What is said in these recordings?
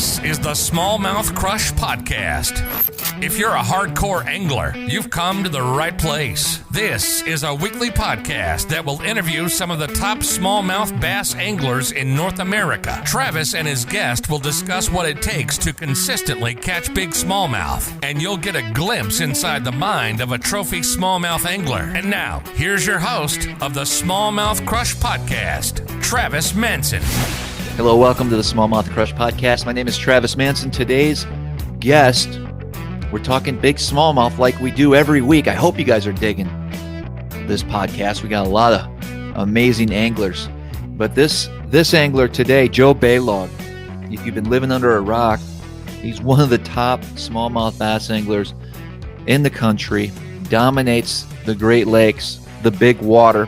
This is the SmallmouthCrush podcast. If you're a hardcore angler, you've come to the right place. This is a weekly podcast that will interview some of the top smallmouth bass anglers in North America. Travis and his guest will discuss what it takes to consistently catch big smallmouth, and you'll get a glimpse inside the mind of a trophy smallmouth angler. And now, here's your host of the SmallmouthCrush podcast, Travis Manson. Hello, welcome to the SmallmouthCrush podcast. My name is Travis Manson. Today's guest, we're talking big smallmouth like we do every week. I hope you guys are digging this podcast. We got a lot of amazing anglers. But this angler today, Joe Balog, if you've been living under a rock, he's one of the top smallmouth bass anglers in the country, dominates the Great Lakes, the big water,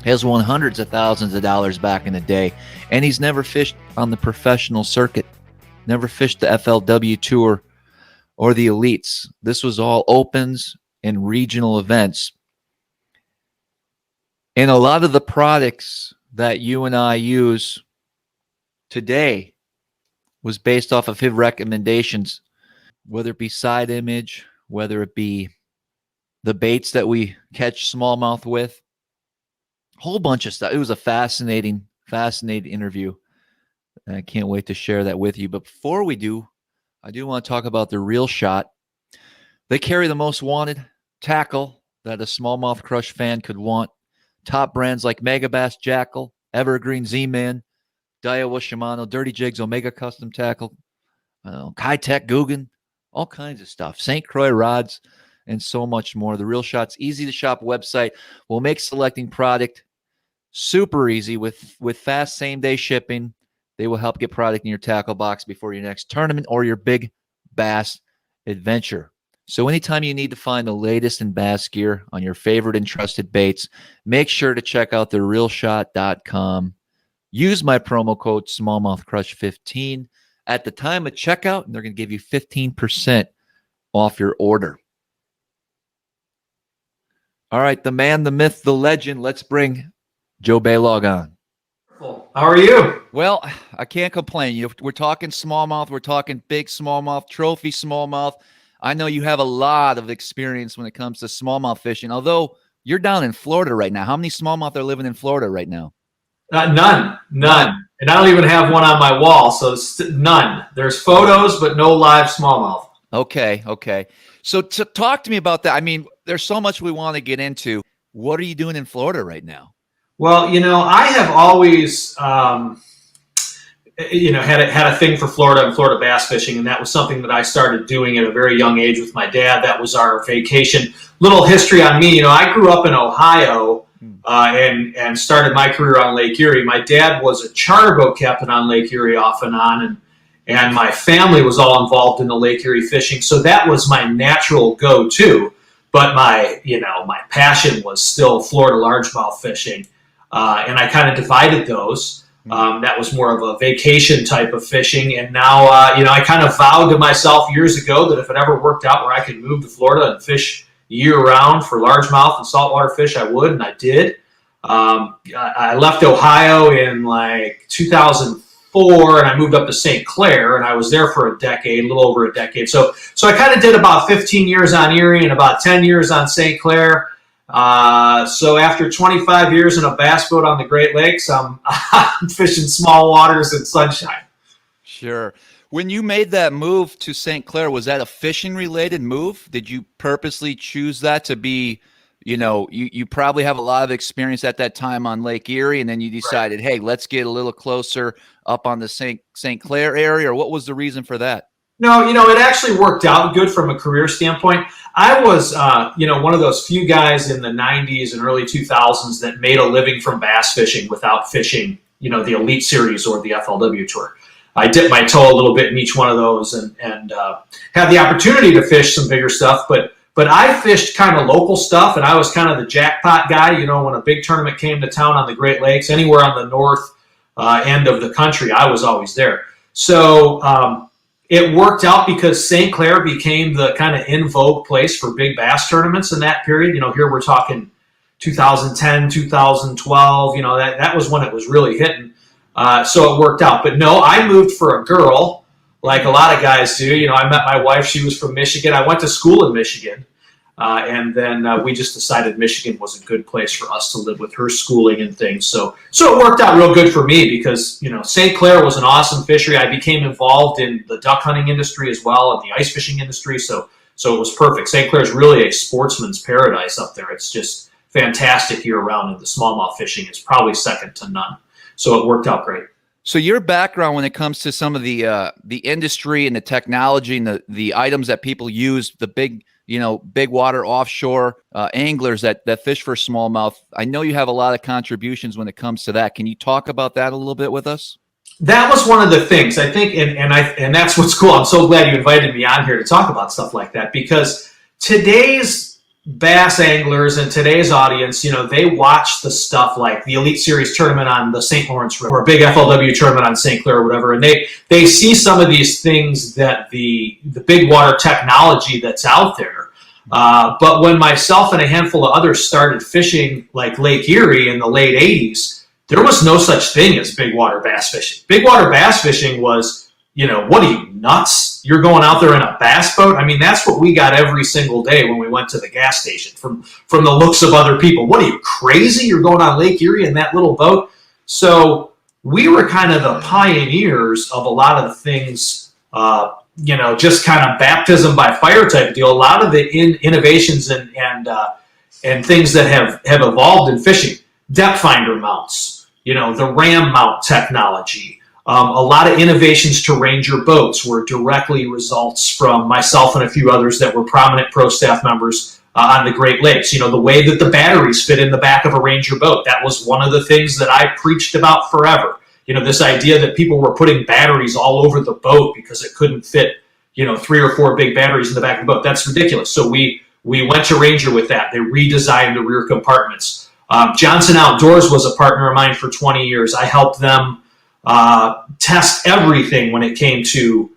has won hundreds of thousands of dollars back in the day, and he's never fished on the professional circuit, never fished the FLW Tour or the Elites. This was all opens and regional events. And a lot of the products that you and I use today was based off of his recommendations, whether it be side image, whether it be the baits that we catch smallmouth with, whole bunch of stuff. It was a fascinating interview. I can't wait to share that with you. But before we do, I do want to talk about the Reel Shot. They carry the most wanted tackle that a SmallmouthCrush fan could want. Top brands like Megabass Jackal, Evergreen Z-Man, Daiwa Shimano, Dirty Jigs, Omega Custom Tackle, Kai-Tech Guggen, all kinds of stuff. St. Croix rods, and so much more. The Reel Shot's easy to shop website will make selecting product super easy with fast same-day shipping. They will help get product in your tackle box before your next tournament or your big bass adventure. So anytime you need to find the latest in bass gear on your favorite and trusted baits, make sure to check out the reelshot.com. Use my promo code SmallmouthCrush15 at the time of checkout, and they're going to give you 15% off your order. All right, the man, the myth, the legend. Let's bring Joe Balog on. How are you? Well, I can't complain. We're talking smallmouth. We're talking big smallmouth, trophy smallmouth. I know you have a lot of experience when it comes to smallmouth fishing, although you're down in Florida right now. How many smallmouth are living in Florida right now? None. And I don't even have one on my wall, so none. There's photos, but no live smallmouth. Okay. So talk to me about that. I mean, there's so much we want to get into. What are you doing in Florida right now? Well, I have always, had a thing for Florida and Florida bass fishing, and that was something that I started doing at a very young age with my dad. That was our vacation. Little history on me, I grew up in Ohio and started my career on Lake Erie. My dad was a charter boat captain on Lake Erie off and on, and my family was all involved in the Lake Erie fishing, so that was my natural go-to. But my passion was still Florida largemouth fishing. And I kind of divided those. That was more of a vacation type of fishing. And now, I kind of vowed to myself years ago that if it ever worked out where I could move to Florida and fish year-round for largemouth and saltwater fish, I would, and I did. I left Ohio in 2004, and I moved up to St. Clair, and I was there for a little over a decade. So I kind of did about 15 years on Erie and about 10 years on St. Clair. So after 25 years in a bass boat on the Great Lakes, I'm fishing small waters and sunshine. Sure. When you made that move to St. Clair, was that a fishing related move? Did you purposely choose that to be, you probably have a lot of experience at that time on Lake Erie, and then you decided, Hey, let's get a little closer up on the St. Clair area, or what was the reason for that? No, it actually worked out good from a career standpoint. I was, one of those few guys in the 90s and early 2000s that made a living from bass fishing without fishing, the Elite Series or the FLW Tour. I dipped my toe a little bit in each one of those and had the opportunity to fish some bigger stuff, but I fished kind of local stuff, and I was kind of the jackpot guy. When a big tournament came to town on the Great Lakes, anywhere on the north end of the country, I was always there. So it worked out because St. Clair became the kind of in vogue place for big bass tournaments in that period. Here we're talking 2010, 2012. That was when it was really hitting. So it worked out. But no, I moved for a girl, like a lot of guys do. You know, I met my wife. She was from Michigan. I went to school in Michigan. And then we just decided Michigan was a good place for us to live with her schooling and things. So it worked out real good for me because, you know, St. Clair was an awesome fishery. I became involved in the duck hunting industry as well, and the ice fishing industry. So it was perfect. St. Clair is really a sportsman's paradise up there. It's just fantastic year round, and the smallmouth fishing is probably second to none. So it worked out great. So your background when it comes to some of the industry and the technology and the items that people use, the big water offshore anglers that fish for smallmouth, I know you have a lot of contributions when it comes to that. Can you talk about that a little bit with us? That was one of the things I think, and that's what's cool. I'm so glad you invited me on here to talk about stuff like that, because today's bass anglers and today's audience, you know, they watch the stuff like the Elite Series tournament on the St. Lawrence River, or a big FLW tournament on St. Clair or whatever, and they see some of these things that the big water technology that's out there. But when myself and a handful of others started fishing like Lake Erie in the late 80s, there was no such thing as big water bass fishing. Big water bass fishing was, you know, what are you, nuts? You're going out there in a bass boat? I mean, that's what we got every single day when we went to the gas station from the looks of other people. What are you, crazy? You're going on Lake Erie in that little boat? So we were kind of the pioneers of a lot of the things, you know, just kind of baptism by fire type deal. A lot of the innovations and things that have evolved in fishing, depth finder mounts, you know, the ram mount technology. A lot of innovations to Ranger boats were directly results from myself and a few others that were prominent pro staff members on the Great Lakes. You know, the way that the batteries fit in the back of a Ranger boat, that was one of the things that I preached about forever. You know, this idea that people were putting batteries all over the boat because it couldn't fit, you know, 3 or 4 big batteries in the back of the boat. That's ridiculous. So we went to Ranger with that. They redesigned the rear compartments. Johnson Outdoors was a partner of mine for 20 years. I helped them test everything when it came to,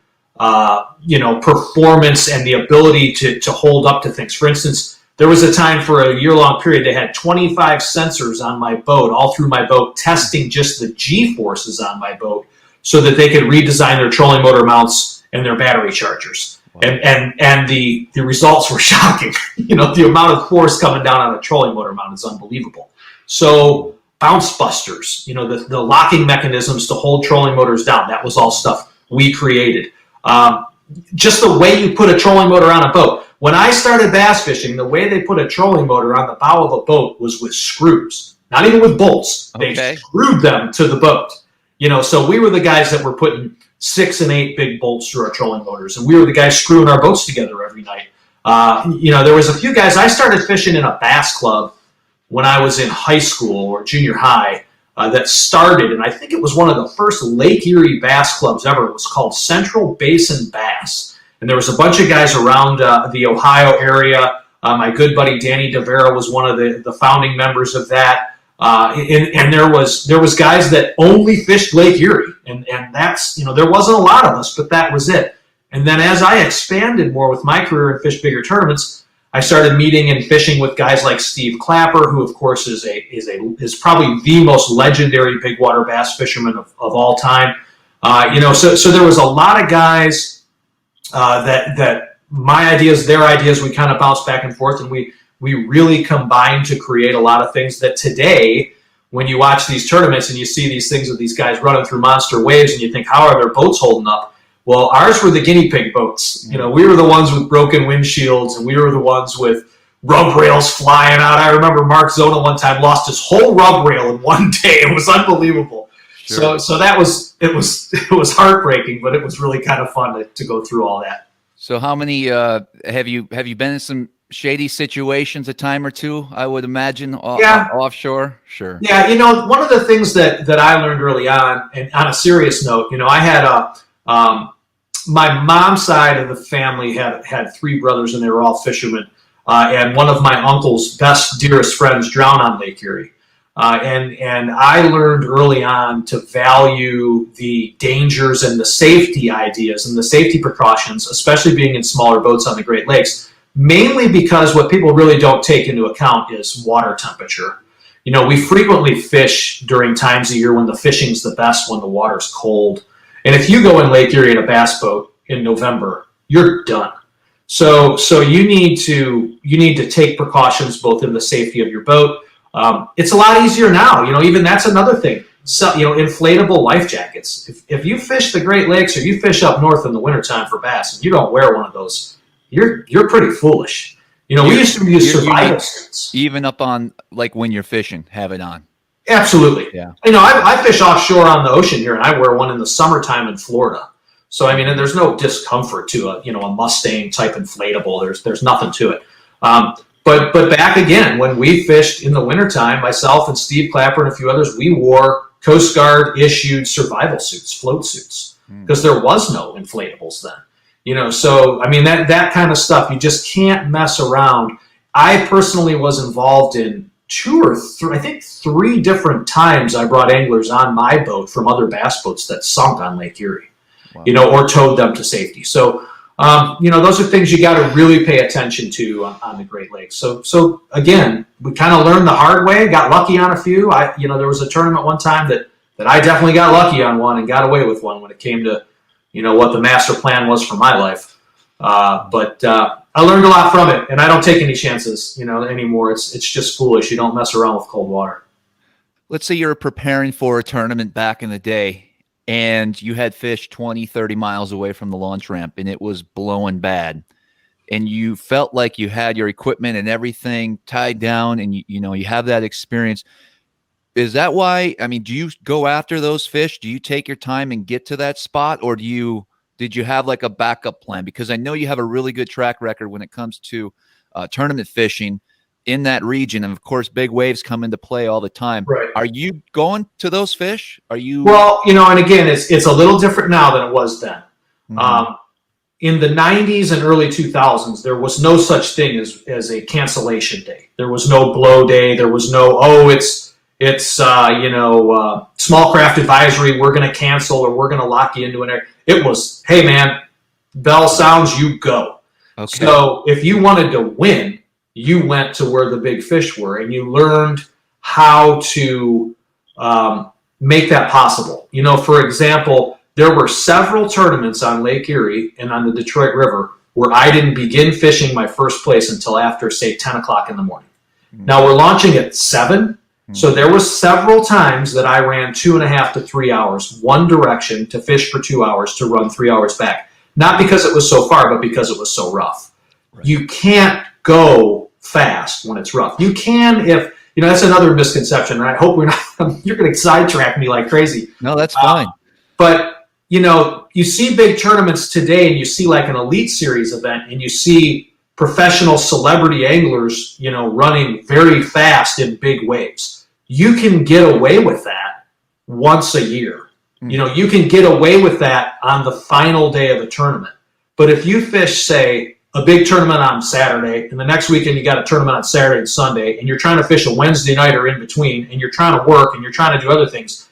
you know, performance and the ability to hold up to things. For instance, there was a time for a year-long period they had 25 sensors on my boat, all through my boat, testing just the G-forces on my boat so that they could redesign their trolling motor mounts and their battery chargers. Wow. And the results were shocking. You know, the amount of force coming down on a trolling motor mount is unbelievable. So bounce busters, you know, the locking mechanisms to hold trolling motors down, that was all stuff we created. Just the way you put a trolling motor on a boat. When I started bass fishing, the way they put a trolling motor on the bow of a boat was with screws, not even with bolts. Okay. They screwed them to the boat. You know, so we were the guys that were putting 6 and 8 big bolts through our trolling motors, and we were the guys screwing our boats together every night. You know, there was a few guys. I started fishing in a bass club when I was in high school or junior high that started, and I think it was one of the first Lake Erie bass clubs ever. It was called Central Basin Bass. And there was a bunch of guys around the Ohio area. My good buddy Danny DeVera was one of the founding members of that. And there was guys that only fished Lake Erie. And that's, you know, there wasn't a lot of us, but that was it. And then as I expanded more with my career and fished bigger tournaments, I started meeting and fishing with guys like Steve Clapper, who of course is probably the most legendary big water bass fisherman of all time. You know, so there was a lot of guys that my ideas, their ideas, we kind of bounced back and forth, and we really combined to create a lot of things that today, when you watch these tournaments and you see these things with these guys running through monster waves and you think, how are their boats holding up? Well, ours were the guinea pig boats. You know, we were the ones with broken windshields, and we were the ones with rub rails flying out. I remember Mark Zona one time lost his whole rub rail in one day. It was unbelievable. Sure. So that was it was heartbreaking, but it was really kind of fun to go through all that. So how many have you been in some shady situations a time or two, I would imagine, offshore? Sure. Yeah, you know, one of the things that I learned early on, and on a serious note, you know, I had my mom's side of the family had 3 brothers, and they were all fishermen. And one of my uncle's best, dearest friends drowned on Lake Erie. And I learned early on to value the dangers and the safety ideas and the safety precautions, especially being in smaller boats on the Great Lakes, mainly because what people really don't take into account is water temperature. We frequently fish during times of year when the fishing's the best, when the water's cold. And if you go in Lake Erie in a bass boat in November, you're done. So you need to take precautions both in the safety of your boat. It's a lot easier now. Even that's another thing. So, inflatable life jackets. If you fish the Great Lakes or you fish up north in the wintertime for bass and you don't wear one of those, you're pretty foolish. We used to use survival suits. Even up on, like, when you're fishing, have it on. Absolutely. Yeah. I fish offshore on the ocean here, and I wear one in the summertime in Florida. So, and there's no discomfort to a Mustang type inflatable. There's nothing to it. But back again, when we fished in the wintertime, myself and Steve Clapper and a few others, we wore Coast Guard issued survival suits, float suits, because there was no inflatables then. So that kind of stuff, you just can't mess around. I personally was involved in 2 or 3, I think 3 different times I brought anglers on my boat from other bass boats that sunk on Lake Erie, wow. Or towed them to safety. So, those are things you got to really pay attention to on the Great Lakes. So again, we kind of learned the hard way, got lucky on a few. There was a tournament one time that I definitely got lucky on one and got away with one when it came to, what the master plan was for my life. But I learned a lot from it, and I don't take any chances, anymore. It's just foolish. You don't mess around with cold water. Let's say you're preparing for a tournament back in the day, and you had fish 20, 30 miles away from the launch ramp, and it was blowing bad. And you felt like you had your equipment and everything tied down, and you have that experience. Is that why, do you go after those fish? Do you take your time and get to that spot, or did you have like a backup plan? Because I know you have a really good track record when it comes to tournament fishing in that region. And of course, big waves come into play all the time. Right. Are you going to those fish? Are you? Well, and again, it's a little different now than it was then. Mm-hmm. In the 90s and early 2000s, there was no such thing as a cancellation day. There was no blow day. There was no, small craft advisory, we're going to cancel or we're going to lock you into an area. It was, hey man, bell sounds, you go. Okay. So if you wanted to win, you went to where the big fish were, and you learned how to make that possible. For example, there were several tournaments on Lake Erie and on the Detroit River where I didn't begin fishing my first place until after, say, 10 o'clock in the morning. Mm-hmm. Now we're launching at 7. So there was several times that I ran 2.5 to 3 hours, one direction to fish for 2 hours to run 3 hours back. Not because it was so far, but because it was so rough. Right. You can't go fast when it's rough. You can if, that's another misconception, and I hope you're going to sidetrack me like crazy. No, that's fine. But, you see big tournaments today, and you see like an Elite Series event, and you see professional celebrity anglers, running very fast in big waves. You can get away with that once a year. Mm-hmm. You can get away with that on the final day of the tournament. But if you fish, say, a big tournament on Saturday, and the next weekend you got a tournament on Saturday and Sunday, and you're trying to fish a Wednesday night or in between, and you're trying to work and you're trying to do other things,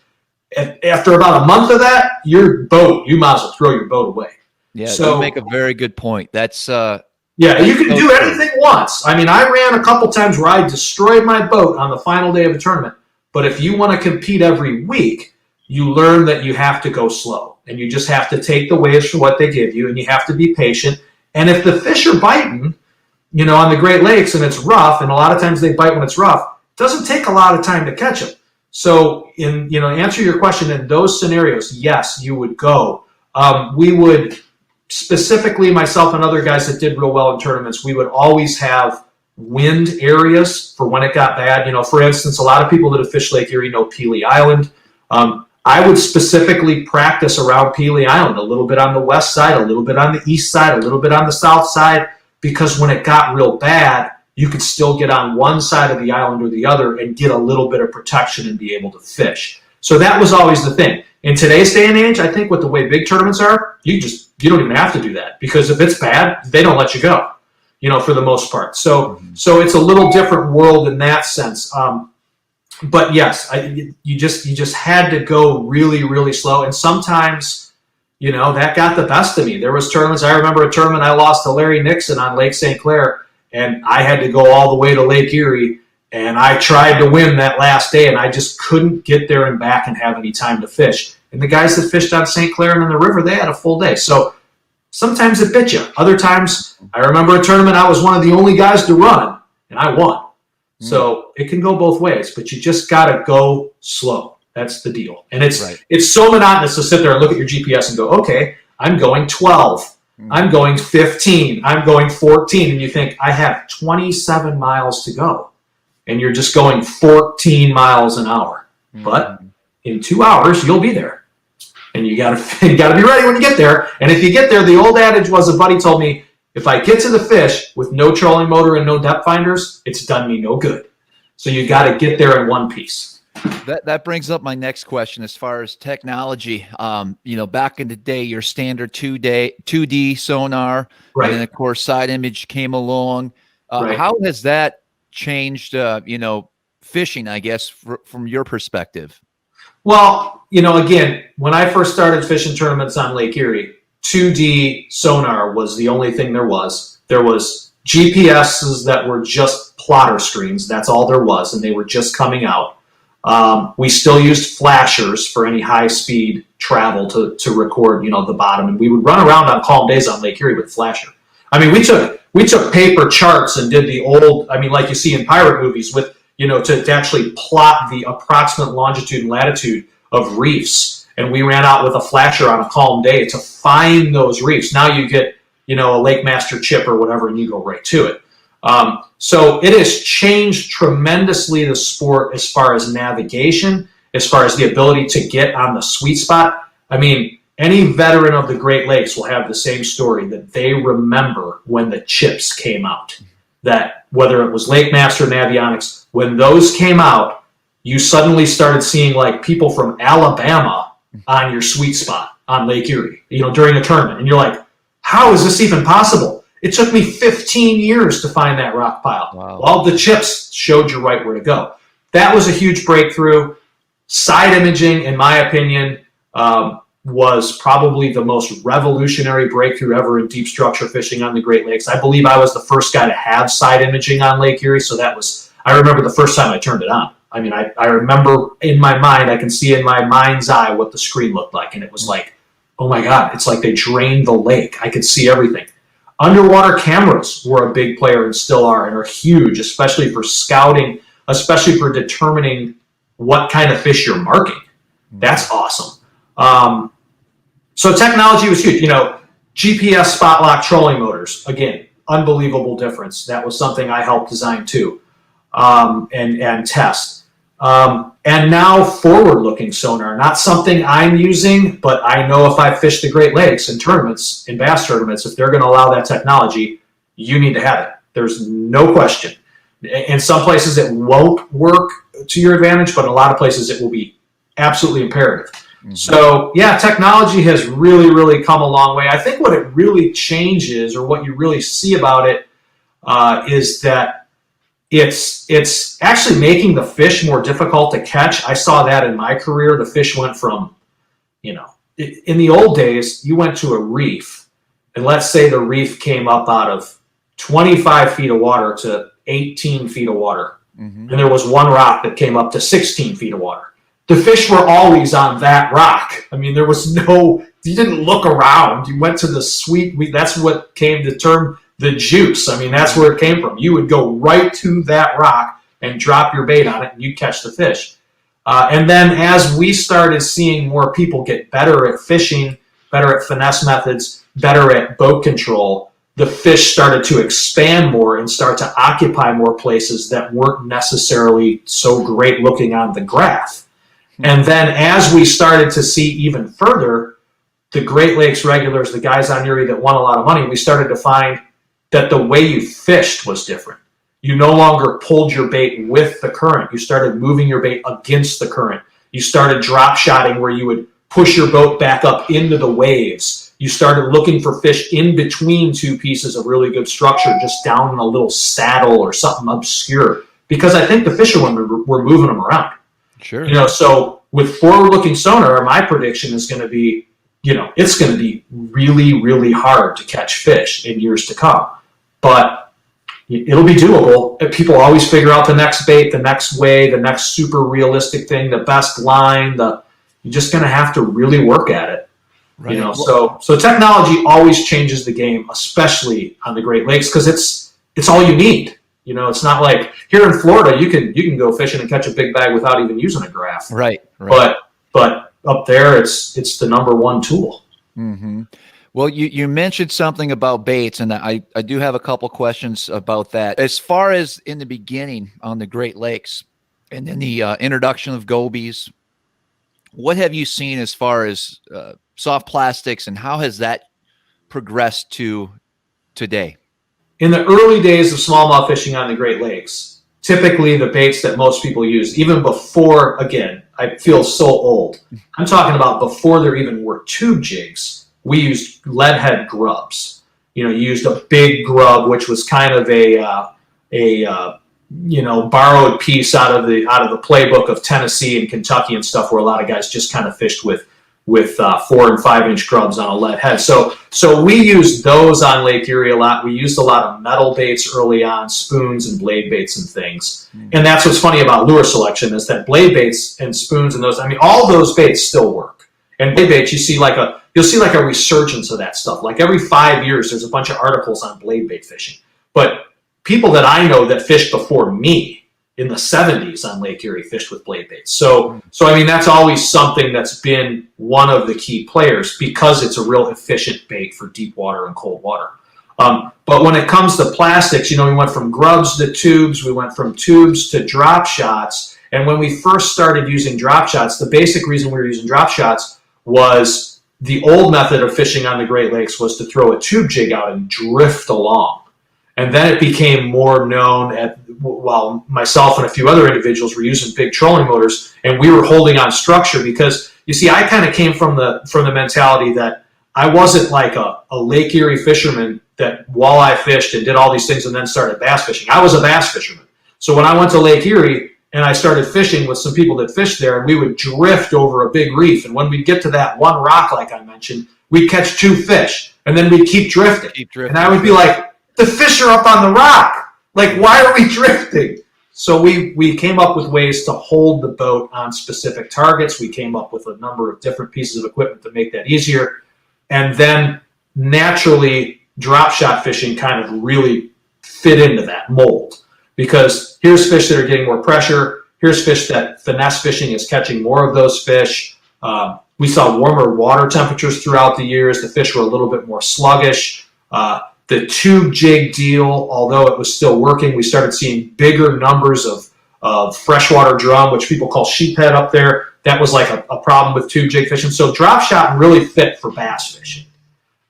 after about a month of that, you might as well throw your boat away. Yeah, so you make a very good point. That's yeah, you can do anything once. I ran a couple times where I destroyed my boat on the final day of a tournament. But if you want to compete every week, you learn that you have to go slow. And you just have to take the waves for what they give you, and you have to be patient. And if the fish are biting, on the Great Lakes, and it's rough, and a lot of times they bite when it's rough, it doesn't take a lot of time to catch them. So, answer your question, in those scenarios, yes, you would go. We would... Specifically, myself and other guys that did real well in tournaments, we would always have wind areas for when it got bad. For instance, a lot of people that have fished Lake Erie know Pelee Island. I would specifically practice around Pelee Island, a little bit on the west side, a little bit on the east side, a little bit on the south side, because when it got real bad, you could still get on one side of the island or the other and get a little bit of protection and be able to fish. So that was always the thing. In today's day and age, I think with the way big tournaments are, you don't even have to do that, because if it's bad, they don't let you go, for the most part. So it's a little different world in that sense. But yes, you just had to go really, really slow. And sometimes, that got the best of me. There was tournaments. I remember a tournament I lost to Larry Nixon on Lake St. Clair, and I had to go all the way to Lake Erie. And I tried to win that last day, and I just couldn't get there and back and have any time to fish. And the guys that fished on St. Clair and in the river, they had a full day. So sometimes it bit you. Other times, I remember a tournament, I was one of the only guys to run, and I won. So it can go both ways, but you just got to go slow. That's the deal. And it's so monotonous to sit there and look at your GPS and go, okay, I'm going 12. I'm going 15. I'm going 14. And you think, I have 27 miles to go. And you're just going 14 miles an hour. But in 2 hours, you'll be there. And you gotta be ready when you get there. And if you get there, the old adage was, a buddy told me, if I get to the fish with no trolling motor and no depth finders, it's done me no good. So you got to get there in one piece. That brings up my next question as far as technology. Back in the day, your standard 2D sonar, right. And then of course side image came along. Right. How has that changed, fishing, I guess, from your perspective? Well, again, when I first started fishing tournaments on Lake Erie, 2D sonar was the only thing there was. There was GPSs that were just plotter screens. That's all there was, and they were just coming out. We still used flashers for any high-speed travel to record, the bottom, and we would run around on calm days on Lake Erie with flasher. I mean, we took paper charts and did the old, like you see in pirate movies, with to actually plot the approximate longitude and latitude of reefs. And we ran out with a flasher on a calm day to find those reefs. Now you get, a Lake Master chip or whatever, and you go right to it. So it has changed tremendously the sport as far as navigation, as far as the ability to get on the sweet spot. I mean, any veteran of the Great Lakes will have the same story, that they remember when the chips came out. That whether it was Lake Master or Navionics, when those came out, you suddenly started seeing like people from Alabama on your sweet spot on Lake Erie, during a tournament. And you're like, how is this even possible? It took me 15 years to find that rock pile. Wow. Well, the chips showed you right where to go. That was a huge breakthrough. Side imaging, in my opinion, was probably the most revolutionary breakthrough ever in deep structure fishing on the Great Lakes. I believe I was the first guy to have side imaging on Lake Erie, so I remember the first time I turned it on. I mean, I remember in my mind, I can see in my mind's eye what the screen looked like, and it was like, oh my God, it's like they drained the lake. I could see everything. Underwater cameras were a big player and still are, and are huge, especially for scouting, especially for determining what kind of fish you're marking. That's awesome. So technology was huge. GPS spot lock trolling motors, again, unbelievable difference. That was something I helped design too, and test. And now forward-looking sonar, not something I'm using, but I know if I fish the Great Lakes in tournaments, in bass tournaments, if they're going to allow that technology, you need to have it. There's no question. In some places it won't work to your advantage, but in a lot of places it will be absolutely imperative. Mm-hmm. So yeah, technology has really, really come a long way. I think what it really changes, or what you really see about it, is that it's actually making the fish more difficult to catch. I saw that in my career. The fish went from, in the old days, you went to a reef, and let's say the reef came up out of 25 feet of water to 18 feet of water. Mm-hmm. And there was one rock that came up to 16 feet of water. The fish were always on that rock. I mean, you didn't look around. You went to the that's what came to term the juice. I mean, that's where it came from. You would go right to that rock and drop your bait on it, and you'd catch the fish. And then as we started seeing more people get better at fishing, better at finesse methods, better at boat control, the fish started to expand more and start to occupy more places that weren't necessarily so great looking on the graph. And then as we started to see even further, the Great Lakes regulars, the guys on Erie that won a lot of money, we started to find that the way you fished was different. You no longer pulled your bait with the current. You started moving your bait against the current. You started drop shotting, where you would push your boat back up into the waves. You started looking for fish in between two pieces of really good structure, just down in a little saddle or something obscure, because I think the fishermen were moving them around. Sure. So with forward-looking sonar, my prediction is going to be, it's going to be really, really hard to catch fish in years to come. But it'll be doable. People always figure out the next bait, the next way, the next super realistic thing, the best line. You're just going to have to really work at it. Right. You know, so technology always changes the game, especially on the Great Lakes, because it's all you need. You know, it's not like here in Florida you can go fishing and catch a big bag without even using a graph. Right. But up there it's the number one tool. Mm-hmm. Well, you mentioned something about baits, and I do have a couple questions about that. As far as in the beginning on the Great Lakes, and then the introduction of gobies, what have you seen as far as soft plastics, and how has that progressed to today? In the early days of smallmouth fishing on the Great Lakes, typically the baits that most people use, even before, again, I feel so old. I'm talking about before there even were tube jigs. We used lead head grubs. You know, you used a big grub, which was kind of a borrowed piece out of the playbook of Tennessee and Kentucky and stuff, where a lot of guys just kind of fished with 4 and 5 inch grubs on a lead head. So we used those on Lake Erie a lot. We used a lot of metal baits early on, spoons and blade baits and things. And that's what's funny about lure selection, is that blade baits and spoons and those, I mean, all those baits still work. And blade baits, you'll see like a resurgence of that stuff. Like every 5 years, there's a bunch of articles on blade bait fishing. But people that I know that fished before me in the 70s on Lake Erie fished with blade baits. So I mean, that's always something that's been one of the key players, because it's a real efficient bait for deep water and cold water. But when it comes to plastics, you know, we went from grubs to tubes, we went from tubes to drop shots. And when we first started using drop shots, the basic reason we were using drop shots was the old method of fishing on the Great Lakes was to throw a tube jig out and drift along. And then it became more known while myself and a few other individuals were using big trolling motors, and we were holding on structure, because you see, I kind of came from the mentality that I wasn't like a Lake Erie fisherman that walleye fished and did all these things and then started bass fishing. I was a bass fisherman. So when I went to Lake Erie and I started fishing with some people that fished there, and we would drift over a big reef, and when we'd get to that one rock, like I mentioned, we'd catch 2 fish, and then we'd keep drifting. And I would be like, the fish are up on the rock. Like, why are we drifting? So we came up with ways to hold the boat on specific targets. We came up with a number of different pieces of equipment to make that easier. And then naturally, drop shot fishing kind of really fit into that mold, because here's fish that are getting more pressure. Here's fish that finesse fishing is catching more of those fish. We saw warmer water temperatures throughout the years. The fish were a little bit more sluggish. The tube jig deal, although it was still working, we started seeing bigger numbers of freshwater drum, which people call sheephead up there. That was like a problem with tube jig fishing. So drop shot really fit for bass fishing.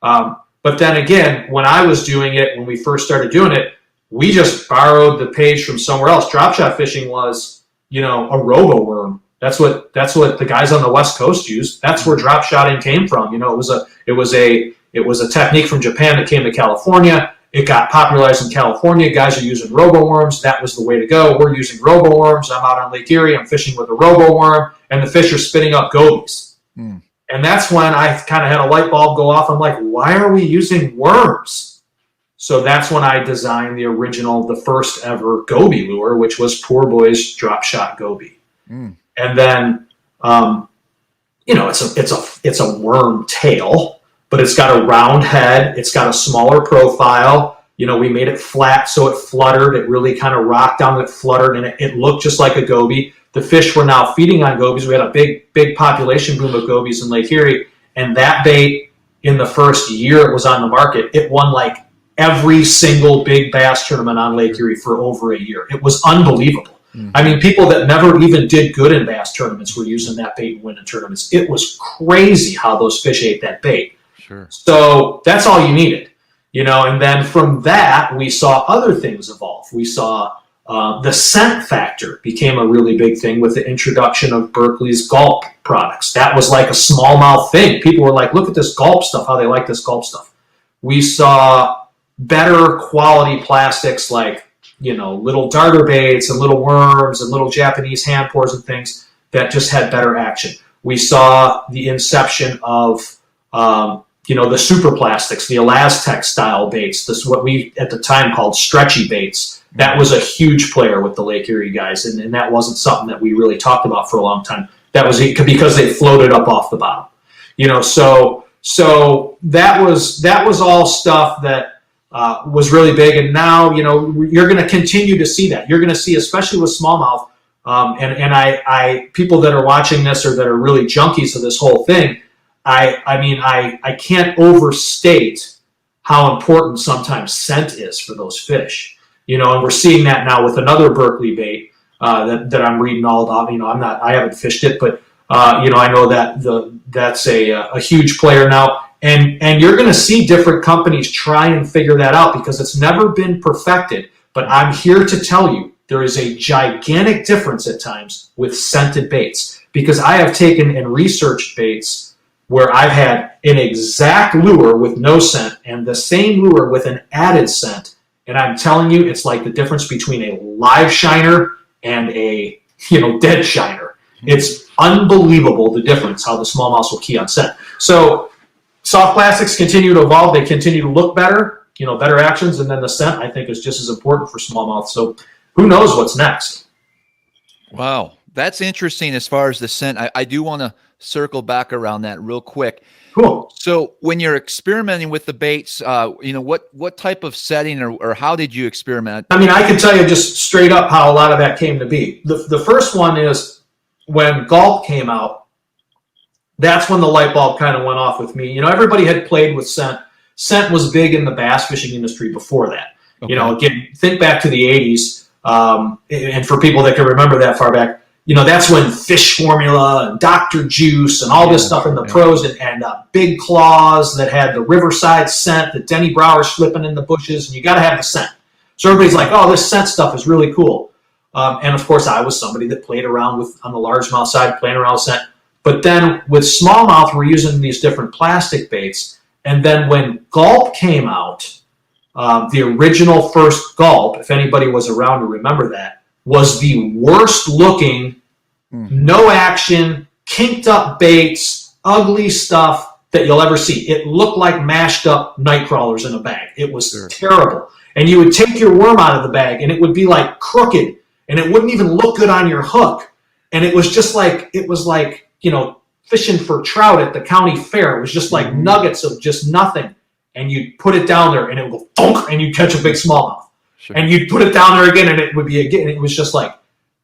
But then again, when I was doing it, when we first started doing it, we just borrowed the page from somewhere else. Drop shot fishing was, you know, a robo worm. That's what the guys on the West Coast used. That's where drop shotting came from. You know, it was a technique from Japan that came to California. It got popularized in California. Guys are using robo worms. That was the way to go. We're using robo worms. I'm out on Lake Erie. I'm fishing with a robo worm, and the fish are spitting up gobies. And that's when I kind of had a light bulb go off. I'm like, why are we using worms? So that's when I designed the first ever goby lure, which was Poor Boy's drop shot goby. And then, you know, it's a worm tail, but it's got a round head. It's got a smaller profile. You know, we made it flat so it fluttered. It really kind of rocked down. It fluttered, and it looked just like a goby. The fish were now feeding on gobies. We had a big population boom of gobies in Lake Erie, and that bait, in the first year it was on the market, it won like every single big bass tournament on Lake Erie for over a year. It was unbelievable. I mean, people that never even did good in bass tournaments were using that bait and winning tournaments. It was crazy how those fish ate that bait. Sure. So that's all you needed, you know. And then from that, we saw other things evolve. We saw the scent factor became a really big thing with the introduction of Berkeley's Gulp products. That was like a smallmouth thing. People were like, look at this Gulp stuff, how they like this Gulp stuff. We saw better quality plastics like, you know, little darter baits and little worms and little Japanese hand pours and things that just had better action. We saw the inception of the super plastics, the Elastec style baits, this what we at the time called stretchy baits. That was a huge player with the Lake Erie guys, and that wasn't something that we really talked about for a long time. That was because they floated up off the bottom. So that was all stuff that was really big, and now you're going to continue to see that. You're going to see, especially with smallmouth, and I people that are watching this or that are really junkies of this whole thing. I can't overstate how important sometimes scent is for those fish. And we're seeing that now with another Berkeley bait that I'm reading all about. I haven't fished it, but I know that that's a huge player now. And you're going to see different companies try and figure that out because it's never been perfected. But I'm here to tell you there is a gigantic difference at times with scented baits, because I have taken and researched baits where I've had an exact lure with no scent and the same lure with an added scent. And I'm telling you, it's like the difference between a live shiner and a dead shiner. It's unbelievable the difference how the smallmouths will key on scent. So soft plastics continue to evolve. They continue to look better, better actions. And then the scent, I think, is just as important for smallmouth. So who knows what's next? Wow. That's interesting as far as the scent. I do want to circle back around that real quick. Cool. So when you're experimenting with the baits, what type of setting or how did you experiment? I mean, I can tell you just straight up how a lot of that came to be. The first one is when Gulp came out. That's when the light bulb kind of went off with me. Everybody had played with scent. Scent was big in the bass fishing industry before that. Okay. Again, think back to the 80s. And for people that can remember that far back, that's when Fish Formula and Dr. Juice and all this stuff in the pros and Big Claws that had the Riverside scent that Denny Brower slipping in the bushes, and you got to have the scent. So everybody's like, oh, this scent stuff is really cool. And of course, I was somebody that played around on the largemouth side, playing around with scent. But then with smallmouth, we're using these different plastic baits. And then when Gulp came out, the original first Gulp, if anybody was around to remember that, was the worst looking, no action, kinked up baits, ugly stuff that you'll ever see. It looked like mashed up night crawlers in a bag. It was terrible. And you would take your worm out of the bag and it would be like crooked and it wouldn't even look good on your hook. And it was just like, fishing for trout at the county fair. It was just like nuggets of just nothing. And you'd put it down there and it would go thunk and you'd catch a big smallmouth. Sure. And you'd put it down there again and it would be again. It was just like,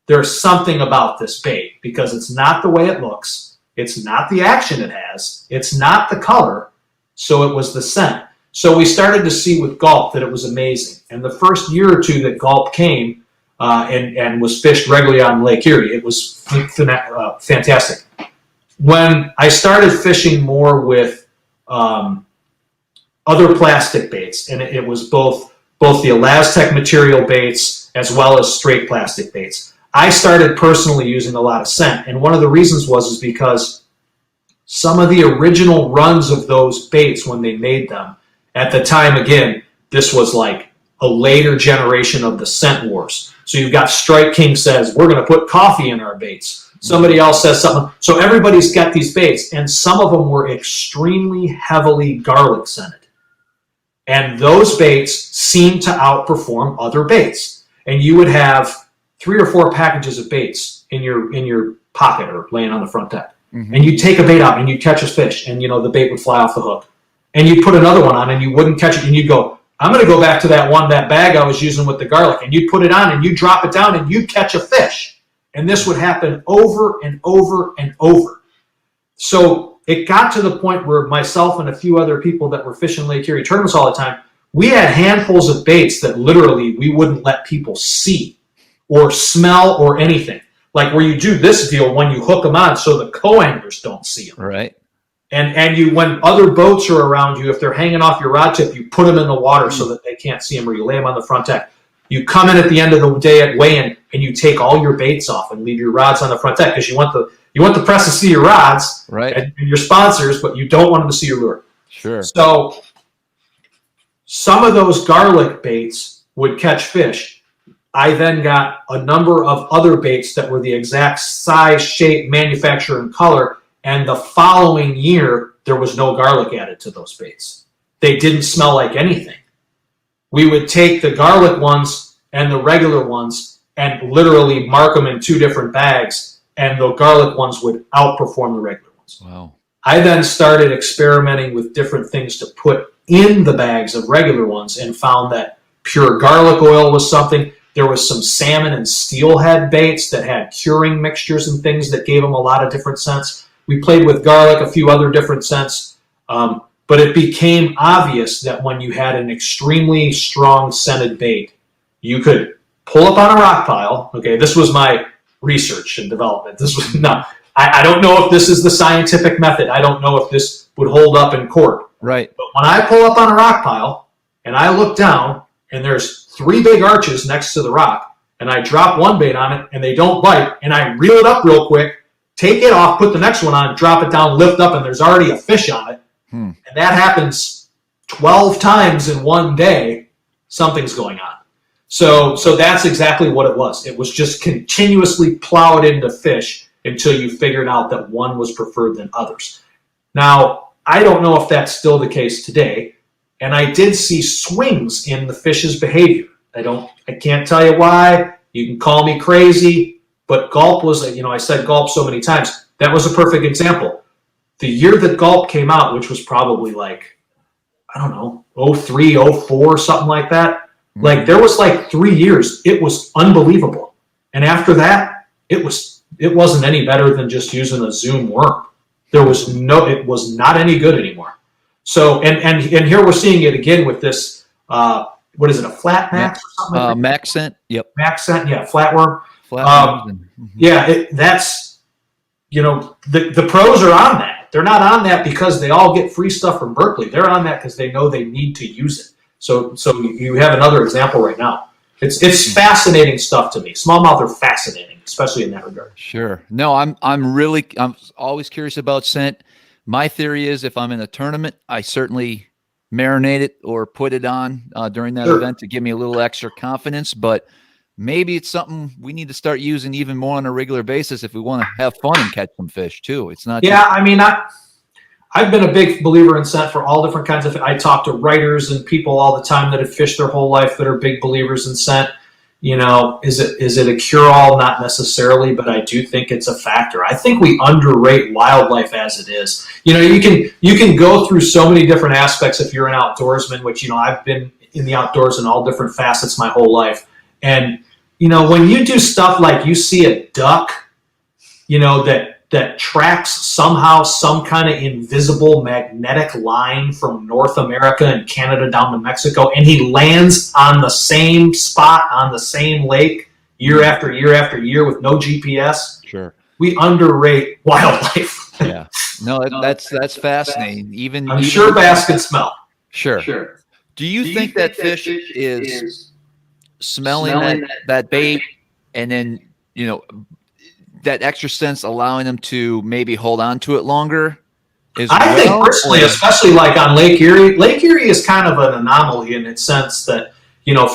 there's something about this bait because it's not the way it looks. It's not the action it has. It's not the color. So it was the scent. So we started to see with Gulp that it was amazing. And the first year or two that Gulp came and was fished regularly on Lake Erie, it was fantastic. When I started fishing more with other plastic baits, and it was both the Elastec material baits as well as straight plastic baits, I started personally using a lot of scent. And one of the reasons was because some of the original runs of those baits when they made them, at the time, again, this was like a later generation of the scent wars. So you've got Strike King says, we're going to put coffee in our baits. Somebody else says something. So everybody's got these baits, and some of them were extremely heavily garlic scented. And those baits seem to outperform other baits. And you would have 3 or 4 packages of baits in your pocket or laying on the front deck. Mm-hmm. And you'd take a bait out and you'd catch a fish and the bait would fly off the hook. And you'd put another one on and you wouldn't catch it and you'd go, I'm going to go back to that bag I was using with the garlic. And you'd put it on and you'd drop it down and you'd catch a fish. And this would happen over and over and over. So it got to the point where myself and a few other people that were fishing Lake Erie tournaments all the time, we had handfuls of baits that literally we wouldn't let people see or smell or anything. Like where you do this deal when you hook them on so the co-anglers don't see them. Right. And you, when other boats are around you, if they're hanging off your rod tip, you put them in the water so that they can't see them, or you lay them on the front deck. You come in at the end of the day at weigh-in and you take all your baits off and leave your rods on the front deck because you want the press to see your rods, right, and your sponsors, but you don't want them to see your lure. Sure. So some of those garlic baits would catch fish. I then got a number of other baits that were the exact size, shape, manufacturer, and color, And the following year, there was no garlic added to those baits. They didn't smell like anything. We would take the garlic ones and the regular ones and literally mark them in 2 different bags, and the garlic ones would outperform the regular ones. Wow. I then started experimenting with different things to put in the bags of regular ones and found that pure garlic oil was something. There was some salmon and steelhead baits that had curing mixtures and things that gave them a lot of different scents. We played with garlic, a few other different scents, but it became obvious that when you had an extremely strong scented bait, you could pull up on a rock pile. Okay, this was my research and development. This was not. I don't know if this is the scientific method. I don't know if this would hold up in court. Right. But when I pull up on a rock pile and I look down and there's 3 big arches next to the rock, and I drop one bait on it and they don't bite, and I reel it up real quick, take it off, put the next one on, drop it down, lift up, and there's already a fish on it, and that happens 12 times in one day, something's going on. So that's exactly what it was. It was just continuously plowed into fish until you figured out that one was preferred than others. Now, I don't know if that's still the case today, and I did see swings in the fish's behavior. I can't tell you why. You can call me crazy, but gulp was, I said gulp so many times. That was a perfect example. The year that gulp came out, which was probably like, I don't know, 03, 04, something like that. Like there was like 3 years. It was unbelievable. And after that, it wasn't any better than just using a Zoom worm. It was not any good anymore. So, and here we're seeing it again with this, what is it, a flat max or something like that? Max scent. Yep. Max scent, yeah, flatworm. That's, the pros are on that. They're not on that because they all get free stuff from Berkeley. They're on that because they know they need to use it. So you have another example right now. It's fascinating stuff to me. Smallmouth are fascinating, especially in that regard. Sure. No, I'm always curious about scent. My theory is if I'm in a tournament, I certainly marinate it or put it on during that event to give me a little extra confidence. But maybe it's something we need to start using even more on a regular basis if we want to have fun and catch some fish too. It's not. Yeah, I've been a big believer in scent for all different kinds of. I talk to writers and people all the time that have fished their whole life that are big believers in scent. Is it a cure-all? Not necessarily, but I do think it's a factor. I think we underrate wildlife as it is. You can go through so many different aspects if you're an outdoorsman, which I've been in the outdoors in all different facets my whole life. And when you do stuff like you see a duck, that tracks somehow some kind of invisible magnetic line from North America and Canada down to Mexico, and he lands on the same spot on the same lake year after year after year with no GPS. Sure. We underrate wildlife. Yeah. No, that's fascinating. I'm sure bass can smell. Sure. Do you think that fish is smelling that bait and then, that extra sense allowing them to maybe hold on to it longer? I think personally, especially like on Lake Erie, Lake Erie is kind of an anomaly in its sense that,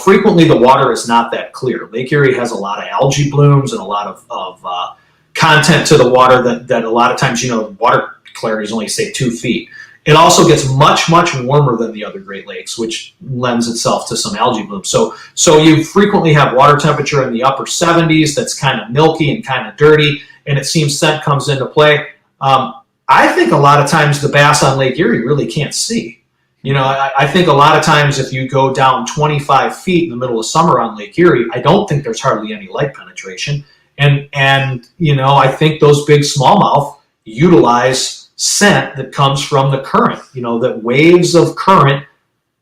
frequently the water is not that clear. Lake Erie has a lot of algae blooms and a lot of content to the water that a lot of times, water clarity is only, say, 2 feet. It also gets much, much warmer than the other Great Lakes, which lends itself to some algae bloom. So you frequently have water temperature in the upper 70s that's kind of milky and kind of dirty, and it seems scent comes into play. I think a lot of times the bass on Lake Erie really can't see. I think a lot of times if you go down 25 feet in the middle of summer on Lake Erie, I don't think there's hardly any light penetration. And I think those big smallmouth utilize scent that comes from the current, that waves of current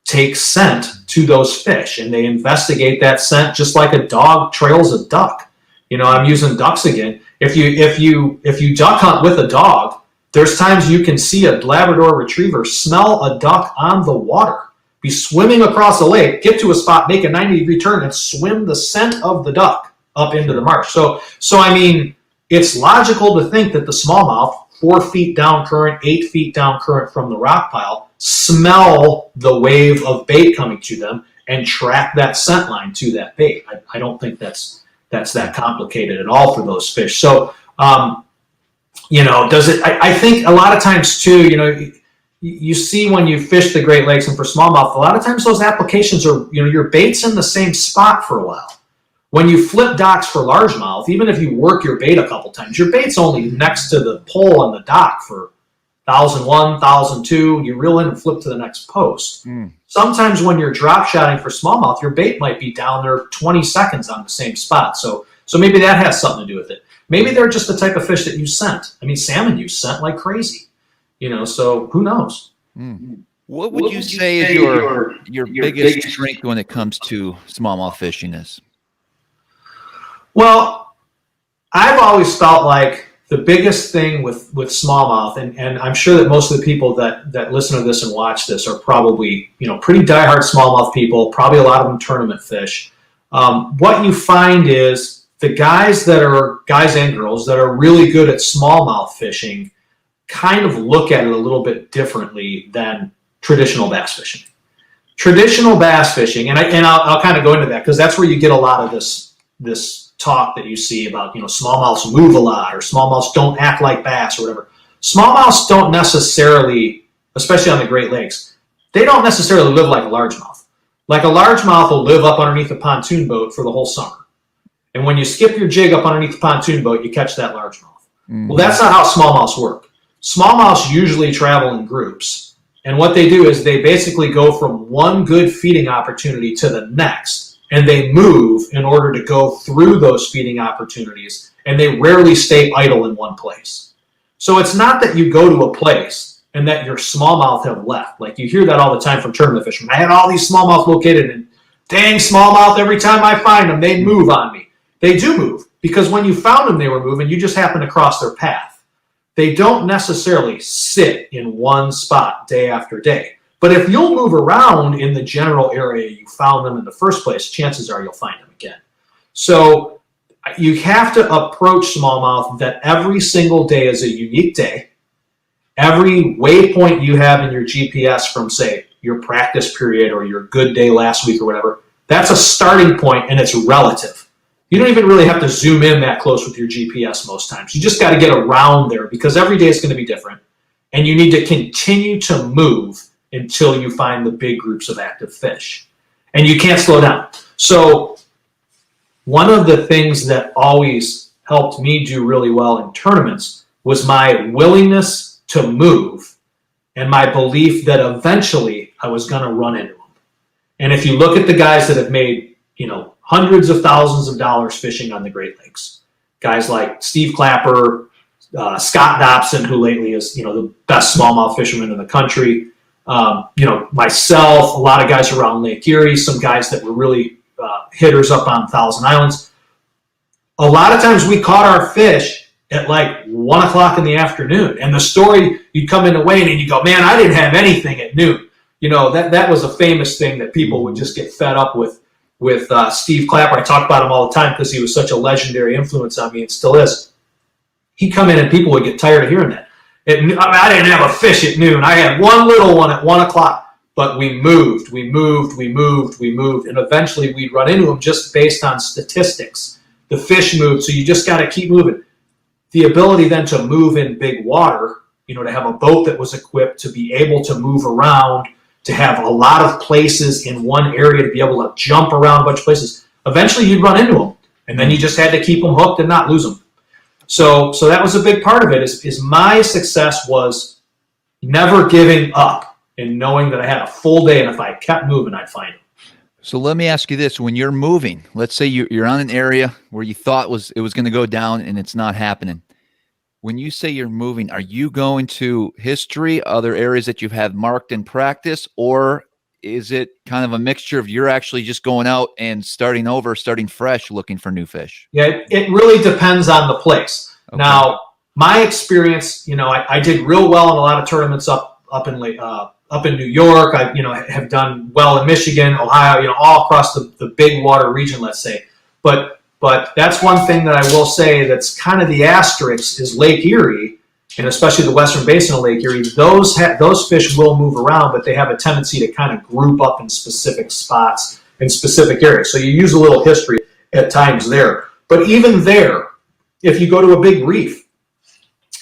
take scent to those fish, and they investigate that scent just like a dog trails a duck. I'm using ducks again. If you duck hunt with a dog, there's times you can see a Labrador retriever smell a duck on the water, be swimming across the lake, get to a spot, make a 90-degree turn, and swim the scent of the duck up into the marsh. So it's logical to think that the smallmouth, 4 feet down current, 8 feet down current from the rock pile, smell the wave of bait coming to them and track that scent line to that bait. I don't think that's that complicated at all for those fish. So does it? I think a lot of times too, you see when you fish the Great Lakes and for smallmouth, a lot of times those applications are, your bait's in the same spot for a while. When you flip docks for largemouth, even if you work your bait a couple times, your bait's only next to the pole on the dock for 1,001, 1,002. You reel in and flip to the next post. Sometimes when you're drop shotting for smallmouth, your bait might be down there 20 seconds on the same spot. So maybe that has something to do with it. Maybe they're just the type of fish that you scent. I mean, salmon use scent like crazy. So who knows? What would you say is your biggest strength when it comes to smallmouth fishing is? Well, I've always felt like the biggest thing with smallmouth, and I'm sure that most of the people that listen to this and watch this are probably, pretty diehard smallmouth people, probably a lot of them tournament fish. What you find is the guys and girls that are really good at smallmouth fishing kind of look at it a little bit differently than traditional bass fishing. Traditional bass fishing, and I'll kind of go into that because that's where you get a lot of this talk that you see about, smallmouths move a lot or smallmouths don't act like bass or whatever. Smallmouths don't necessarily, especially on the Great Lakes, they don't necessarily live like a largemouth. Like a largemouth will live up underneath a pontoon boat for the whole summer. And when you skip your jig up underneath the pontoon boat, you catch that largemouth. Well, that's not how smallmouths work. Smallmouths usually travel in groups. And what they do is they basically go from one good feeding opportunity to the next. And they move in order to go through those feeding opportunities. And they rarely stay idle in one place. So it's not that you go to a place and that your smallmouth have left. Like you hear that all the time from tournament fishermen. I had all these smallmouth located, and dang, smallmouth, every time I find them, they move on me. They do move, because when you found them, they were moving. You just happened to cross their path. They don't necessarily sit in one spot day after day. But if you'll move around in the general area you found them in the first place, chances are you'll find them again. So you have to approach smallmouth that every single day is a unique day. Every waypoint you have in your GPS from, say, your practice period or your good day last week or whatever, that's a starting point, and it's relative. You don't even really have to zoom in that close with your GPS most times. You just got to get around there because every day is going to be different. And you need to continue to move until you find the big groups of active fish. And you can't slow down. So one of the things that always helped me do really well in tournaments was my willingness to move and my belief that eventually I was going to run into them. And if you look at the guys that have made, hundreds of thousands of dollars fishing on the Great Lakes, guys like Steve Clapper, Scott Dobson, who lately is, the best smallmouth fisherman in the country, myself, a lot of guys around Lake Erie, some guys that were really hitters up on Thousand Islands. A lot of times we caught our fish at like 1 o'clock in the afternoon. And the story, you'd come into Wayne and you go, man, I didn't have anything at noon. That was a famous thing that people would just get fed up with Steve Clapper. I talk about him all the time because he was such a legendary influence on me and still is. He'd come in and people would get tired of hearing that. I didn't have a fish at noon. I had one little one at 1 o'clock, but we moved, and eventually we'd run into them just based on statistics. The fish moved, so you just got to keep moving. The ability then to move in big water, to have a boat that was equipped to be able to move around, to have a lot of places in one area to be able to jump around a bunch of places. Eventually you'd run into them, and then you just had to keep them hooked and not lose them. So that was a big part of it, is my success was never giving up and knowing that I had a full day, and if I kept moving, I'd find them. So let me ask you this. When you're moving, let's say you're on an area where you thought it was going to go down and it's not happening. When you say you're moving, are you going to history, other areas that you've had marked in practice, or is it kind of a mixture of you're actually just going out and starting fresh, looking for new fish? Yeah, it really depends on the place. Okay. Now, my experience, I did real well in a lot of tournaments up in New York. I have done well in Michigan, Ohio, all across the big water region, let's say. But that's one thing that I will say that's kind of the asterisk is Lake Erie, and especially the western basin of Lake Erie. Those fish will move around, but they have a tendency to kind of group up in specific spots in specific areas. So you use a little history at times there. But even there, if you go to a big reef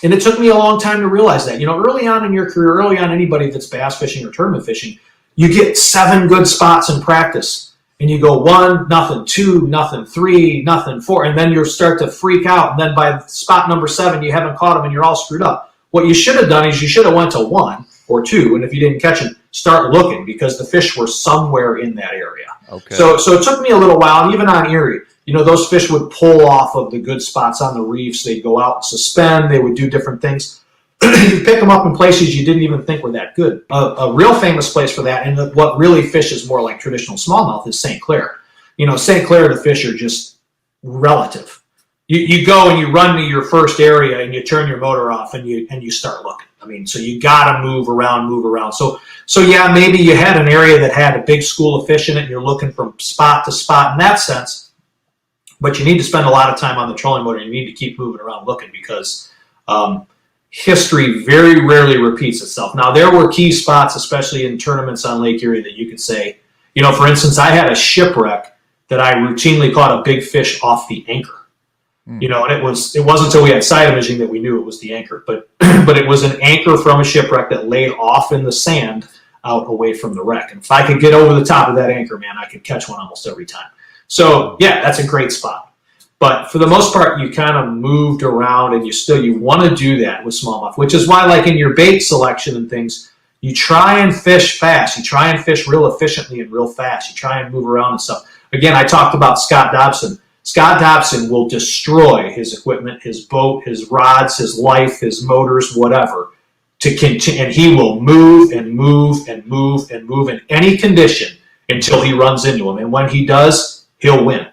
And it took me a long time to realize that. Early on in your career, early on anybody that's bass fishing or tournament fishing, you get 7 good spots in practice. And you go 1, nothing, 2, nothing, 3, nothing, 4. And then you start to freak out. And then by spot number 7, you haven't caught them and you're all screwed up. What you should have done is you should have went to 1 or 2. And if you didn't catch them, start looking, because the fish were somewhere in that area. Okay. So it took me a little while, and even on Erie, those fish would pull off of the good spots on the reefs. They'd go out and suspend. They would do different things. You pick them up in places you didn't even think were that good. A real famous place for that, and what really fishes more like traditional smallmouth, is St. Clair. St. Clair, the fish are just relative. You go and you run to your first area and you turn your motor off and you start looking. So you got to move around. So yeah, maybe you had an area that had a big school of fish in it and you're looking from spot to spot in that sense, but you need to spend a lot of time on the trolling motor. You need to keep moving around looking, because history very rarely repeats itself. Now, there were key spots, especially in tournaments on Lake Erie, that you could say, for instance, I had a shipwreck that I routinely caught a big fish off the anchor. And it wasn't until we had side imaging that we knew it was the anchor. But it was an anchor from a shipwreck that laid off in the sand out away from the wreck. And if I could get over the top of that anchor, man, I could catch one almost every time. So yeah, that's a great spot. But for the most part, you kind of moved around, and you want to do that with smallmouth, which is why, like in your bait selection and things, you try and fish fast. You try and fish real efficiently and real fast. You try and move around and stuff. Again, I talked about Scott Dobson. Scott Dobson will destroy his equipment, his boat, his rods, his life, his motors, whatever, to continue, and he will move and move and move and move in any condition until he runs into him. And when he does, he'll win.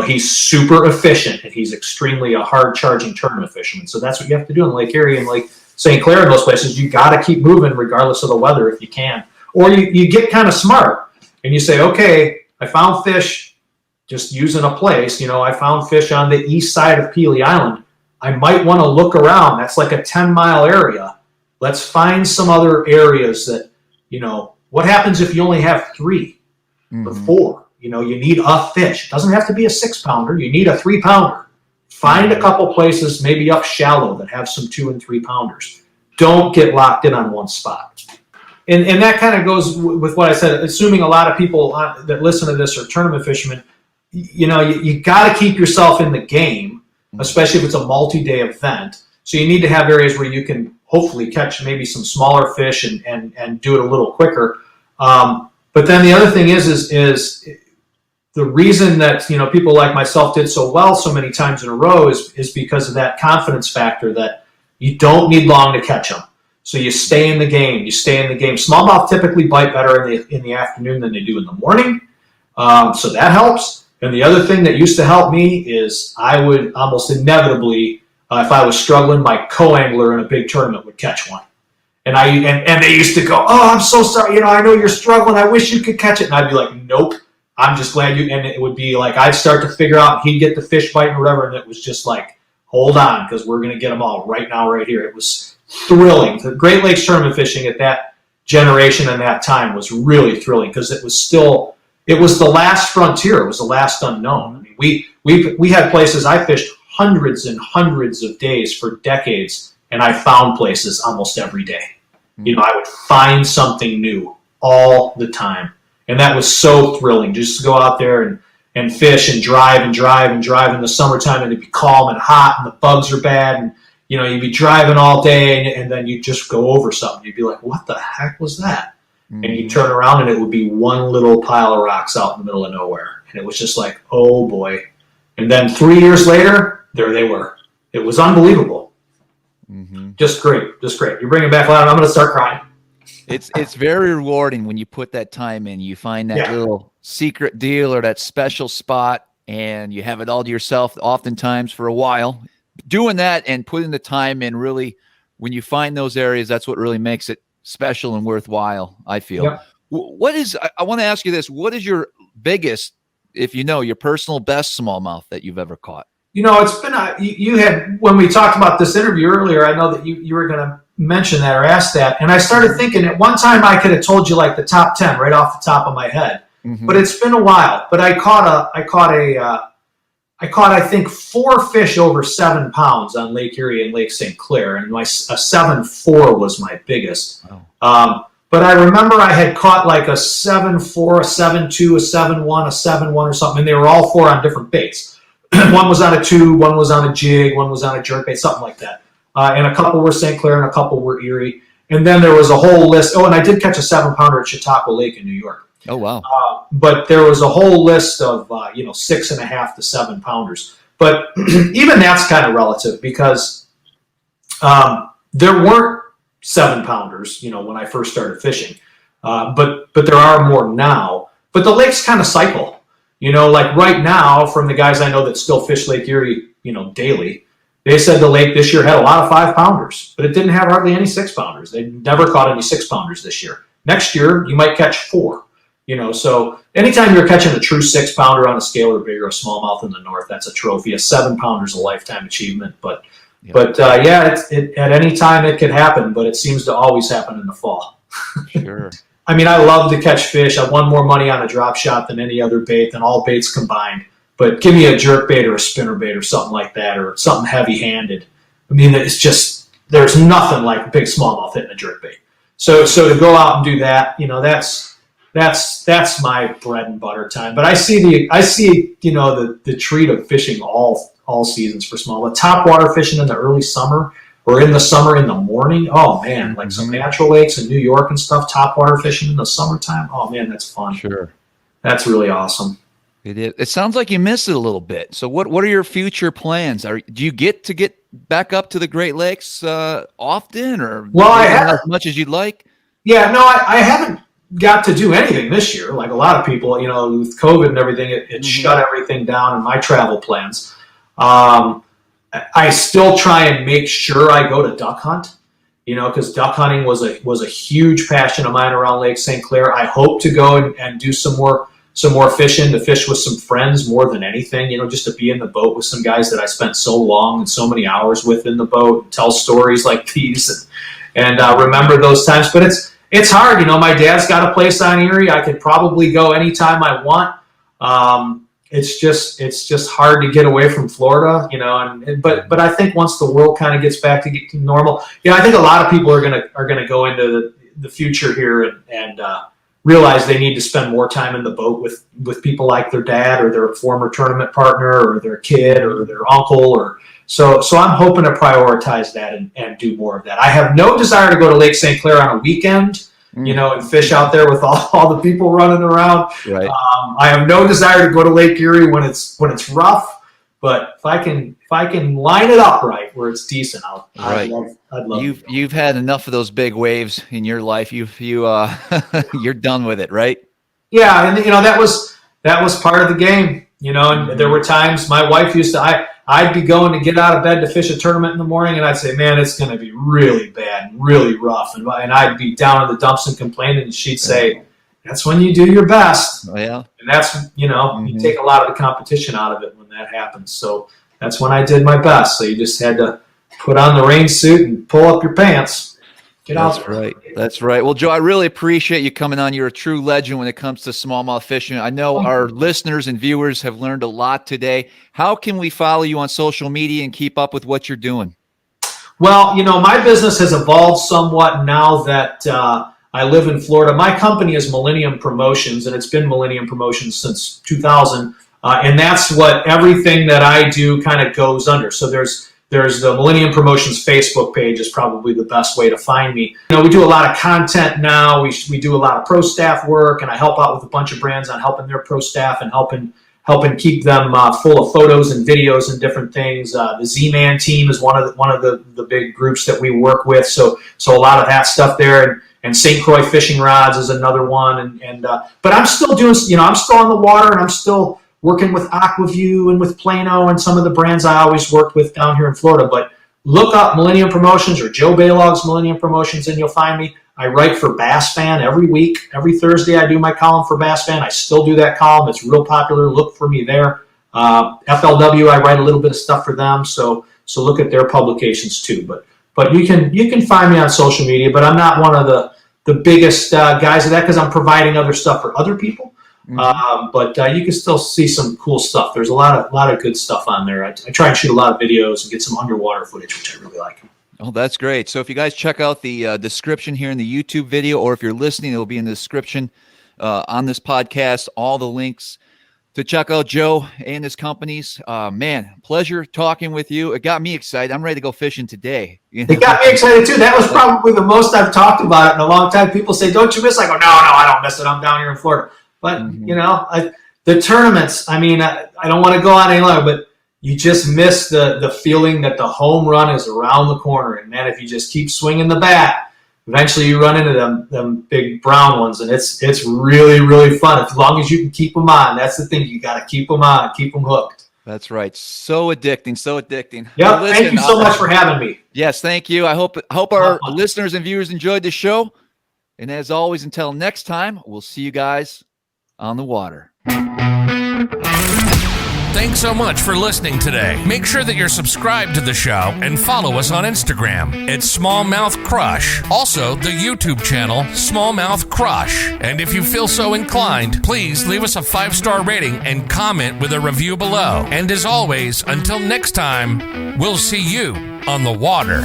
He's super efficient, and he's extremely a hard-charging tournament fisherman. So that's what you have to do in Lake Erie and Lake St. Clair and those places. You got to keep moving regardless of the weather if you can. Or you get kind of smart, and you say, okay, I found fish just using a place. I found fish on the east side of Pelee Island. I might want to look around. That's like a 10-mile area. Let's find some other areas that, what happens if you only have 3 or 4? You need a fish. It doesn't have to be a 6-pounder. You need a 3-pounder. Find a couple places, maybe up shallow, that have some 2- and 3-pounders. Don't get locked in on one spot. And that kind of goes with what I said, assuming a lot of people that listen to this are tournament fishermen. You got to keep yourself in the game, especially if it's a multi-day event. So you need to have areas where you can hopefully catch maybe some smaller fish and do it a little quicker. But then the other thing is the reason that people like myself did so well so many times in a row is because of that confidence factor that you don't need long to catch them. So you stay in the game. Smallmouth typically bite better in the afternoon than they do in the morning. So that helps. And the other thing that used to help me is I would almost inevitably, if I was struggling, my co-angler in a big tournament would catch one. And they used to go, oh, I'm so sorry. I know you're struggling. I wish you could catch it. And I'd be like, nope. I'm just glad you, and it would be like, I'd start to figure out, he'd get the fish bite or whatever, and it was just like, hold on, because we're going to get them all right now, right here. It was thrilling. The Great Lakes tournament fishing at that generation and that time was really thrilling, because it was the last frontier. It was the last unknown. I mean, we had places, I fished hundreds and hundreds of days for decades, and I found places almost every day. I would find something new all the time. And that was so thrilling, just to go out there and fish and drive in the summertime, and it'd be calm and hot and the bugs are bad, and you'd be driving all day and then you'd just go over something. You'd be like, what the heck was that? And you'd turn around and it would be one little pile of rocks out in the middle of nowhere. And it was just like, oh boy. And then 3 years later, there they were. It was unbelievable. Just great. You're bringing back a lot. I'm going to start crying. It's very rewarding when you put that time in. You find that little secret deal or that special spot, and you have it all to yourself oftentimes for a while. Doing that and putting the time in, really, when you find those areas, that's what really makes it special and worthwhile, I feel. I want to ask you this. What is your biggest, if your personal best smallmouth that you've ever caught? It's been you had, when we talked about this interview earlier, I know that you were going to mention that or ask that, and I started thinking at one time I could have told you like the top 10 right off the top of my head, but it's been a while. But I caught I caught, I think, 4 fish over 7 pounds on Lake Erie and Lake St. Clair, and a 7.4 was my biggest. Wow. But I remember I had caught like a 7.4, a 7.2, a 7.1, a 7.1 or something, and they were all 4 on different baits. One was on a tube, one was on a jig, one was on a jerkbait, something like that. And a couple were St. Clair and a couple were Erie. And then there was a whole list. Oh, and I did catch a 7-pounder at Chautauqua Lake in New York. Oh, wow. But there was a whole list of 6.5 to 7-pounders. But even that's kind of relative, because there weren't 7-pounders, when I first started fishing. But there are more now. But the lakes kind of cycle. Like right now, from the guys I know that still fish Lake Erie, daily, they said the lake this year had a lot of 5-pounders, but it didn't have hardly any 6-pounders. They never caught any 6-pounders this year. Next year, you might catch 4. So anytime you're catching a true 6-pounder on a scale or bigger, a smallmouth in the north, that's a trophy. A 7-pounder is a lifetime achievement. But at any time it could happen, but it seems to always happen in the fall. Sure. I mean, I love to catch fish. I won more money on a drop shot than any other bait, than all baits combined. But give me a jerk bait or a spinner bait or something like that, or something heavy-handed. I mean, it's just, there's nothing like a big smallmouth hitting a jerk bait. So to go out and do that, that's my bread and butter time. But I see the treat of fishing all seasons for smallmouth. Topwater fishing in the early summer, or in the summer in the morning. Oh man, like some natural lakes in New York and stuff, topwater fishing in the summertime. Oh man, that's fun. Sure. That's really awesome. It is. It sounds like you miss it a little bit. So what are your future plans? Do you get back up to the Great Lakes often, or I have as much as you'd like? Yeah, no, I haven't got to do anything this year. Like a lot of people, with COVID and everything, it shut everything down in my travel plans. I still try and make sure I go to duck hunt, because duck hunting was a huge passion of mine around Lake St. Clair. I hope to go and do some more fishing, to fish with some friends more than anything, just to be in the boat with some guys that I spent so long and so many hours with in the boat, and tell stories like these and remember those times. But it's hard. My dad's got a place on Erie. I could probably go anytime I want. It's just hard to get away from Florida, but I think once the world kind of gets back to normal, I think a lot of people are gonna go into the future here and realize they need to spend more time in the boat with people like their dad or their former tournament partner or their kid or their uncle, or so I'm hoping to prioritize that and do more of that. I have no desire to go to Lake St. Clair on a weekend, and fish out there with all the people running around. Right. I have no desire to go to Lake Erie when it's rough, but if I can line it up right where it's decent, I'd love. You've had enough of those big waves in your life. You're done with it, right? Yeah, and that was part of the game. And there were times my wife used to. I'd be going to get out of bed to fish a tournament in the morning, and I'd say, man, it's going to be really bad and really rough. And I'd be down in the dumps and complaining, and she'd say, that's when you do your best. Oh, yeah. And that's, you take a lot of the competition out of it when that happens. So that's when I did my best. So you just had to put on the rain suit and pull up your pants. That's right. That's right. Well, Joe, I really appreciate you coming on. You're a true legend when it comes to smallmouth fishing. I know our listeners and viewers have learned a lot today. How can we follow you on social media and keep up with what you're doing? Well, my business has evolved somewhat now that I live in Florida. My company is Millennium Promotions, and it's been Millennium Promotions since 2000. And that's what everything that I do kind of goes under. So there's the Millennium Promotions Facebook page is probably the best way to find me. We do a lot of content now. We do a lot of pro staff work, and I help out with a bunch of brands on helping their pro staff and helping keep them full of photos and videos and different things. The Z-Man team is one of the big groups that we work with. So a lot of that stuff there. And St. Croix Fishing Rods is another one. But I'm still doing, I'm still on the water, and I'm still working with Aquaview and with Plano and some of the brands I always worked with down here in Florida. But look up Millennium Promotions or Joe Balog's Millennium Promotions, and you'll find me. I write for Bass Fan every week. Every Thursday I do my column for Bass Fan. I still do that column. It's real popular. Look for me there. FLW, I write a little bit of stuff for them. So look at their publications too. But you can find me on social media, but I'm not one of the biggest guys of that, because I'm providing other stuff for other people. But you can still see some cool stuff. There's a lot of good stuff on there. I try and shoot a lot of videos and get some underwater footage, which I really like. Oh, that's great. So if you guys check out the description here in the YouTube video, or if you're listening, it'll be in the description on this podcast, all the links to check out Joe and his companies. Man, pleasure talking with you. It got me excited. I'm ready to go fishing today. It got me excited too. That was probably the most I've talked about it in a long time. People say, "Don't you miss?" I go, "No, I don't miss it. I'm down here in Florida." But the tournaments. I mean, I don't want to go on any longer, but you just miss the feeling that the home run is around the corner. And man, if you just keep swinging the bat, eventually you run into them big brown ones, and it's really, really fun. As long as you can keep them on, that's the thing. You got to keep them on, keep them hooked. That's right. So addicting. Yep. Well, thank you so much for having me. Yes, thank you. I hope our listeners and viewers enjoyed the show. And as always, until next time, we'll see you guys on the water. Thanks so much for listening today. Make sure that you're subscribed to the show and follow us on Instagram at SmallmouthCrush. Also, the YouTube channel, SmallmouthCrush. And if you feel so inclined, please leave us a 5-star rating and comment with a review below. And as always, until next time, we'll see you on the water.